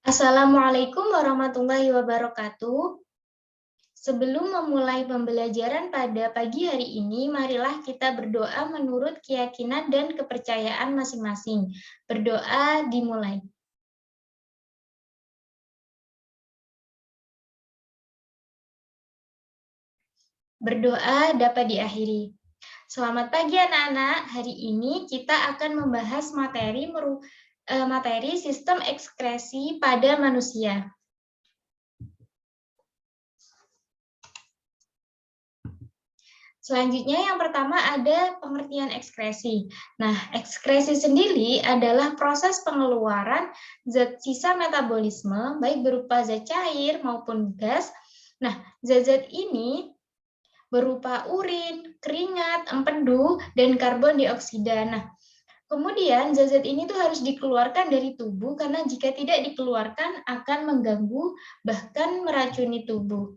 Assalamualaikum warahmatullahi wabarakatuh. Sebelum memulai pembelajaran pada pagi hari ini, marilah kita berdoa menurut keyakinan dan kepercayaan masing-masing. Berdoa dimulai. Berdoa dapat diakhiri. Selamat pagi anak-anak. Hari ini kita akan membahas materi sistem ekskresi pada manusia. Selanjutnya yang pertama ada pengertian ekskresi. Nah, ekskresi sendiri adalah proses pengeluaran zat sisa metabolisme, baik berupa zat cair maupun gas. Nah, zat-zat ini berupa urin, keringat, empedu, dan karbon dioksida. Nah, kemudian zat-zat ini tuh harus dikeluarkan dari tubuh karena jika tidak dikeluarkan akan mengganggu bahkan meracuni tubuh.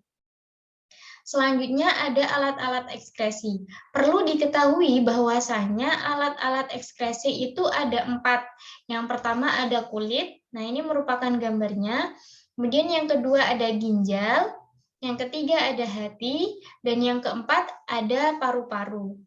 Selanjutnya ada alat-alat ekskresi. Perlu diketahui bahwasanya alat-alat ekskresi itu ada 4. Yang pertama ada kulit, nah ini merupakan gambarnya. Kemudian yang kedua ada ginjal, yang ketiga ada hati, dan yang keempat ada paru-paru.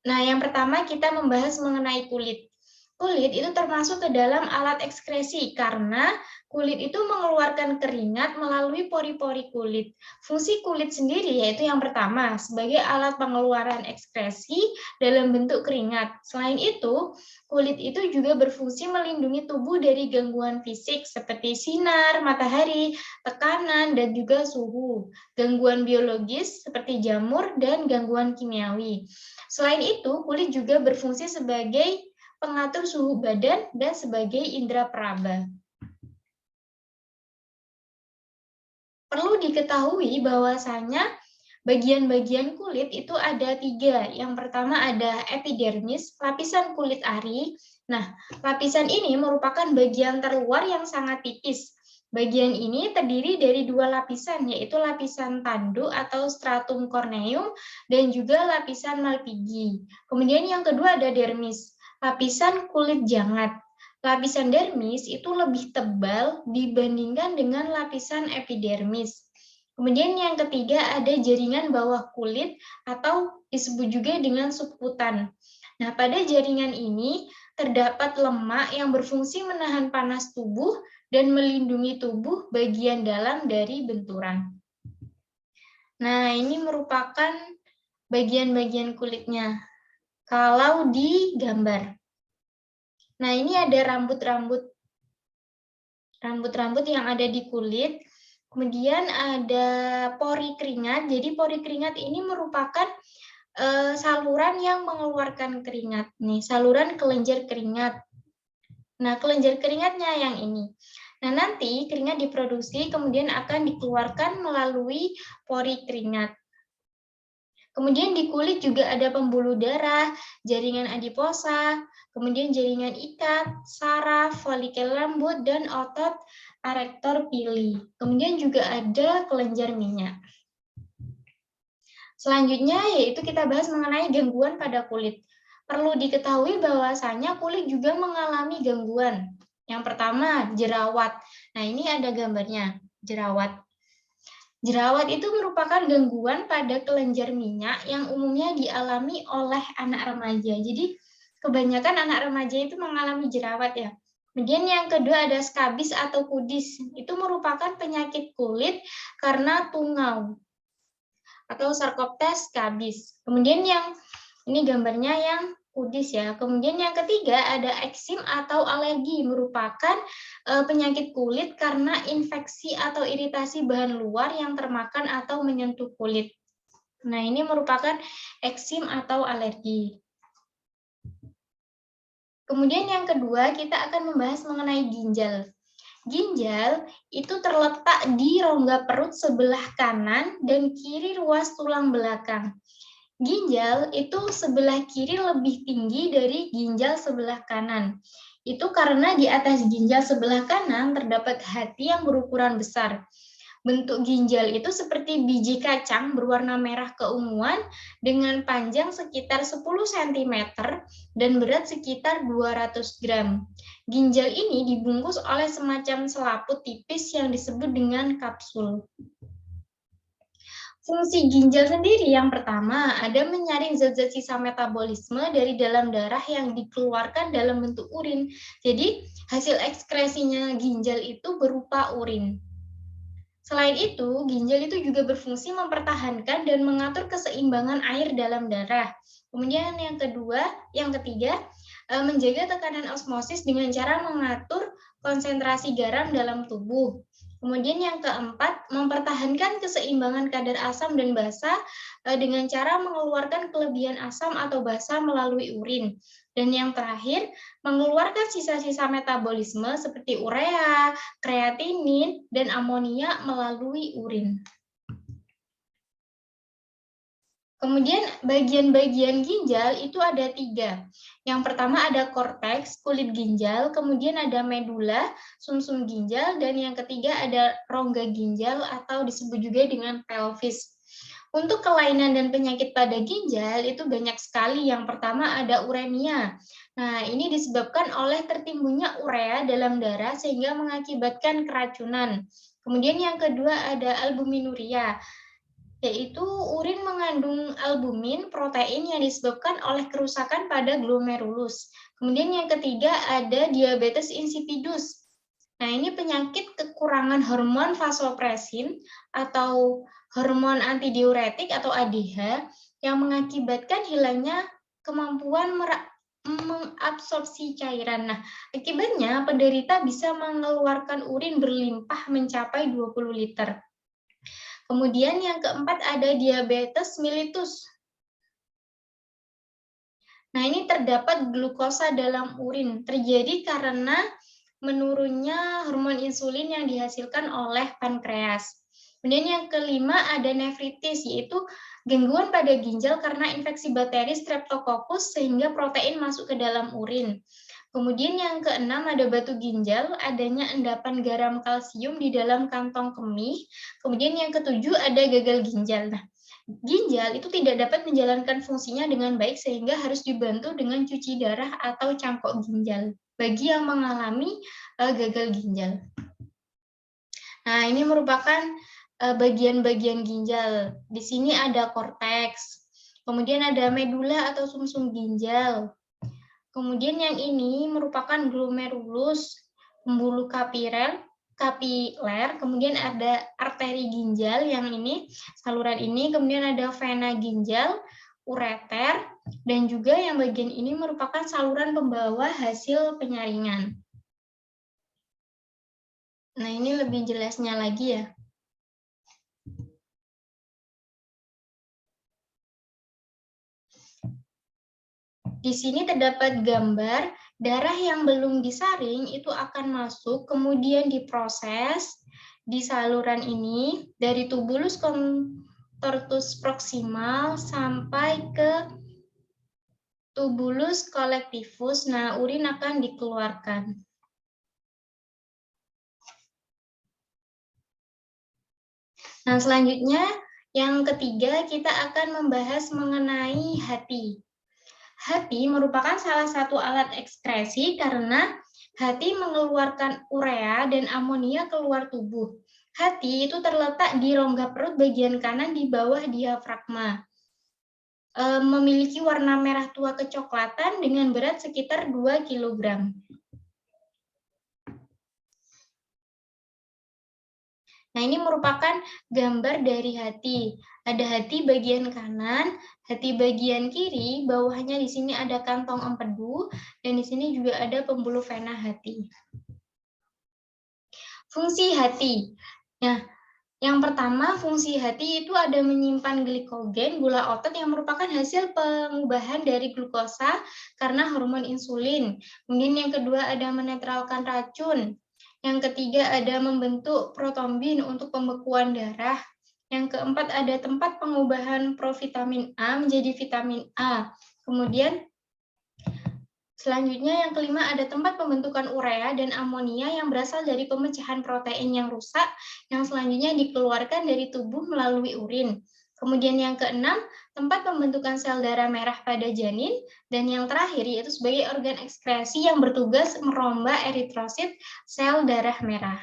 Nah, yang pertama kita membahas mengenai kulit. Kulit itu termasuk ke dalam alat ekskresi karena kulit itu mengeluarkan keringat melalui pori-pori kulit. Fungsi kulit sendiri yaitu yang pertama sebagai alat pengeluaran ekskresi dalam bentuk keringat. Selain itu, kulit itu juga berfungsi melindungi tubuh dari gangguan fisik seperti sinar, matahari, tekanan, dan juga suhu, gangguan biologis seperti jamur, dan gangguan kimiawi. Selain itu, kulit juga berfungsi sebagai pengatur suhu badan dan sebagai indera peraba. Perlu diketahui bahwasanya bagian-bagian kulit itu ada 3. Yang pertama ada epidermis, lapisan kulit ari. Nah, lapisan ini merupakan bagian terluar yang sangat tipis. Bagian ini terdiri dari 2 lapisan, yaitu lapisan tanduk atau stratum corneum dan juga lapisan malpighi. Kemudian yang kedua ada dermis, lapisan kulit jangat. Lapisan dermis itu lebih tebal dibandingkan dengan lapisan epidermis. Kemudian yang ketiga ada jaringan bawah kulit atau disebut juga dengan subkutan. Nah, pada jaringan ini terdapat lemak yang berfungsi menahan panas tubuh dan melindungi tubuh bagian dalam dari benturan. Nah, ini merupakan bagian-bagian kulitnya. Kalau di gambar. Nah, ini ada rambut-rambut yang ada di kulit. Kemudian ada pori keringat. Jadi pori keringat ini merupakan saluran yang mengeluarkan keringat. Nih, saluran kelenjar keringat. Nah, kelenjar keringatnya yang ini. Nah, nanti keringat diproduksi kemudian akan dikeluarkan melalui pori keringat. Kemudian di kulit juga ada pembuluh darah, jaringan adiposa, kemudian jaringan ikat, saraf, folikel rambut, dan otot arektor pili. Kemudian juga ada kelenjar minyak. Selanjutnya yaitu kita bahas mengenai gangguan pada kulit. Perlu diketahui bahwasanya kulit juga mengalami gangguan. Yang pertama, jerawat. Nah, ini ada gambarnya, jerawat. Jerawat itu merupakan gangguan pada kelenjar minyak yang umumnya dialami oleh anak remaja. Jadi kebanyakan anak remaja itu mengalami jerawat ya. Kemudian yang kedua ada skabis atau kudis. Itu merupakan penyakit kulit karena tungau atau Sarcoptes skabis. Kemudian yang ini gambarnya yang kudis ya. Kemudian yang ketiga ada eksim atau alergi, merupakan penyakit kulit karena infeksi atau iritasi bahan luar yang termakan atau menyentuh kulit. Nah, ini merupakan eksim atau alergi. Kemudian yang kedua kita akan membahas mengenai ginjal. Ginjal itu terletak di rongga perut sebelah kanan dan kiri ruas tulang belakang. Ginjal itu sebelah kiri lebih tinggi dari ginjal sebelah kanan. Itu karena di atas ginjal sebelah kanan terdapat hati yang berukuran besar. Bentuk ginjal itu seperti biji kacang berwarna merah keunguan dengan panjang sekitar 10 cm dan berat sekitar 200 gram. Ginjal ini dibungkus oleh semacam selaput tipis yang disebut dengan kapsul. Fungsi ginjal sendiri yang pertama ada menyaring zat-zat sisa metabolisme dari dalam darah yang dikeluarkan dalam bentuk urin. Jadi hasil ekskresinya ginjal itu berupa urin. Selain itu, ginjal itu juga berfungsi mempertahankan dan mengatur keseimbangan air dalam darah. Kemudian yang ketiga, menjaga tekanan osmosis dengan cara mengatur konsentrasi garam dalam tubuh. Kemudian yang keempat, mempertahankan keseimbangan kadar asam dan basa dengan cara mengeluarkan kelebihan asam atau basa melalui urin. Dan yang terakhir, mengeluarkan sisa-sisa metabolisme seperti urea, kreatinin, dan amonia melalui urin. Kemudian bagian-bagian ginjal itu ada 3. Yang pertama ada korteks, kulit ginjal, kemudian ada medula, sumsum ginjal, dan yang ketiga ada rongga ginjal atau disebut juga dengan pelvis. Untuk kelainan dan penyakit pada ginjal itu banyak sekali. Yang pertama ada uremia. Nah, ini disebabkan oleh tertimbunnya urea dalam darah sehingga mengakibatkan keracunan. Kemudian yang kedua ada albuminuria, yaitu urin mengandung albumin, protein yang disebabkan oleh kerusakan pada glomerulus. Kemudian yang ketiga ada diabetes insipidus. Nah, ini penyakit kekurangan hormon vasopresin atau hormon antidiuretik atau ADH yang mengakibatkan hilangnya kemampuan mengabsorpsi cairan. Nah, akibatnya penderita bisa mengeluarkan urin berlimpah mencapai 20 liter. Kemudian yang keempat ada diabetes mellitus. Nah, ini terdapat glukosa dalam urin, terjadi karena menurunnya hormon insulin yang dihasilkan oleh pankreas. Kemudian yang kelima ada nefritis, yaitu gangguan pada ginjal karena infeksi bakteri Streptococcus sehingga protein masuk ke dalam urin. Kemudian yang keenam ada batu ginjal, adanya endapan garam kalsium di dalam kantong kemih. Kemudian yang ketujuh ada gagal ginjal. Nah, ginjal itu tidak dapat menjalankan fungsinya dengan baik sehingga harus dibantu dengan cuci darah atau cangkok ginjal bagi yang mengalami gagal ginjal. Nah, ini merupakan bagian-bagian ginjal. Di sini ada korteks, kemudian ada medula atau sumsum ginjal. Kemudian yang ini merupakan glomerulus, pembuluh kapiler, kemudian ada arteri ginjal yang ini, saluran ini, kemudian ada vena ginjal, ureter, dan juga yang bagian ini merupakan saluran pembawa hasil penyaringan. Nah, ini lebih jelasnya lagi ya. Di sini terdapat gambar darah yang belum disaring itu akan masuk, kemudian diproses di saluran ini dari tubulus contortus proximal sampai ke tubulus collectivus. Nah, urin akan dikeluarkan. Nah, selanjutnya yang ketiga kita akan membahas mengenai hati. Hati merupakan salah satu alat ekskresi karena hati mengeluarkan urea dan amonia keluar tubuh. Hati itu terletak di rongga perut bagian kanan di bawah diafragma. Memiliki warna merah tua kecoklatan dengan berat sekitar 2 kg. Nah, ini merupakan gambar dari hati. Ada hati bagian kanan, hati bagian kiri, bawahnya di sini ada kantong empedu, dan di sini juga ada pembuluh vena hati. Fungsi hati. Nah, yang pertama, fungsi hati itu ada menyimpan glikogen, gula otot yang merupakan hasil pengubahan dari glukosa karena hormon insulin. Kemudian yang kedua ada menetralkan racun. Yang ketiga ada membentuk protombin untuk pembekuan darah. Yang keempat ada tempat pengubahan provitamin A menjadi vitamin A. Kemudian Selanjutnya yang kelima ada tempat pembentukan urea dan amonia yang berasal dari pemecahan protein yang rusak yang selanjutnya dikeluarkan dari tubuh melalui urin. Kemudian yang keenam, tempat pembentukan sel darah merah pada janin, dan yang terakhir yaitu sebagai organ ekskresi yang bertugas merombak eritrosit sel darah merah.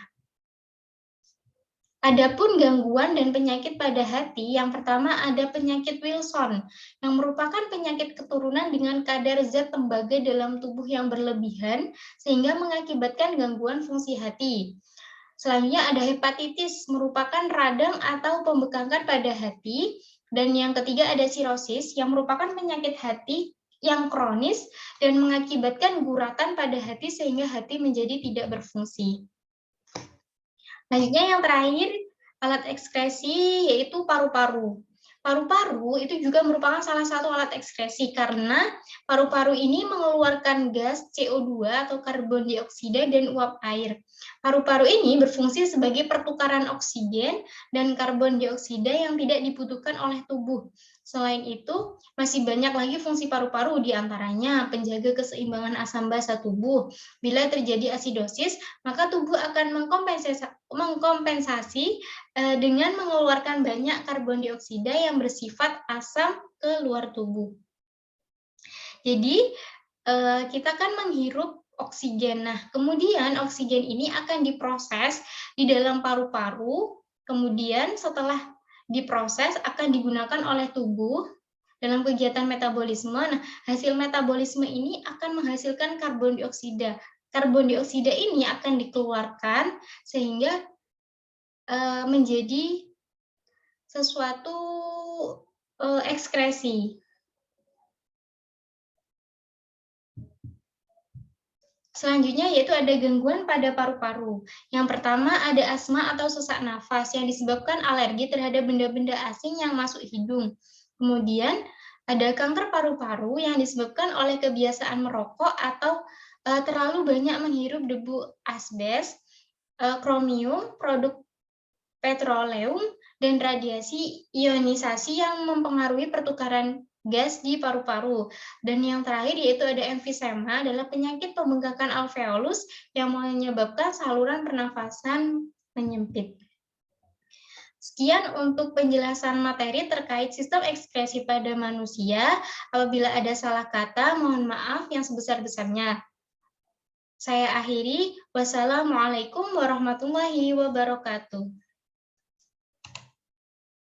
Adapun gangguan dan penyakit pada hati, yang pertama ada penyakit Wilson, yang merupakan penyakit keturunan dengan kadar zat tembaga dalam tubuh yang berlebihan, sehingga mengakibatkan gangguan fungsi hati. Selanjutnya ada hepatitis, merupakan radang atau pembengkakan pada hati. Dan yang ketiga ada sirosis, yang merupakan penyakit hati yang kronis dan mengakibatkan guratan pada hati sehingga hati menjadi tidak berfungsi. Selanjutnya yang terakhir, alat ekskresi yaitu paru-paru. Paru-paru itu juga merupakan salah satu alat ekskresi karena paru-paru ini mengeluarkan gas CO2 atau karbon dioksida dan uap air. Paru-paru ini berfungsi sebagai pertukaran oksigen dan karbon dioksida yang tidak dibutuhkan oleh tubuh. Selain itu, masih banyak lagi fungsi paru-paru, diantaranya penjaga keseimbangan asam basa tubuh. Bila terjadi asidosis, maka tubuh akan mengkompensasi dengan mengeluarkan banyak karbon dioksida yang bersifat asam ke luar tubuh. Jadi, kita kan menghirup oksigen. Nah, kemudian oksigen ini akan diproses di dalam paru-paru, kemudian setelah diproses akan digunakan oleh tubuh dalam kegiatan metabolisme. Nah, hasil metabolisme ini akan menghasilkan karbon dioksida. Karbon dioksida ini akan dikeluarkan sehingga menjadi sesuatu ekskresi. Selanjutnya yaitu ada gangguan pada paru-paru. Yang pertama ada asma atau sesak nafas yang disebabkan alergi terhadap benda-benda asing yang masuk hidung. Kemudian ada kanker paru-paru yang disebabkan oleh kebiasaan merokok atau terlalu banyak menghirup debu asbes, kromium, produk petroleum, dan radiasi ionisasi yang mempengaruhi pertukaran gas di paru-paru. Dan yang terakhir yaitu ada emfisema, adalah penyakit pembengkakan alveolus yang menyebabkan saluran pernafasan menyempit. Sekian untuk penjelasan materi terkait sistem ekskresi pada manusia. Apabila ada salah kata, mohon maaf yang sebesar-besarnya. Saya akhiri. Wassalamualaikum warahmatullahi wabarakatuh.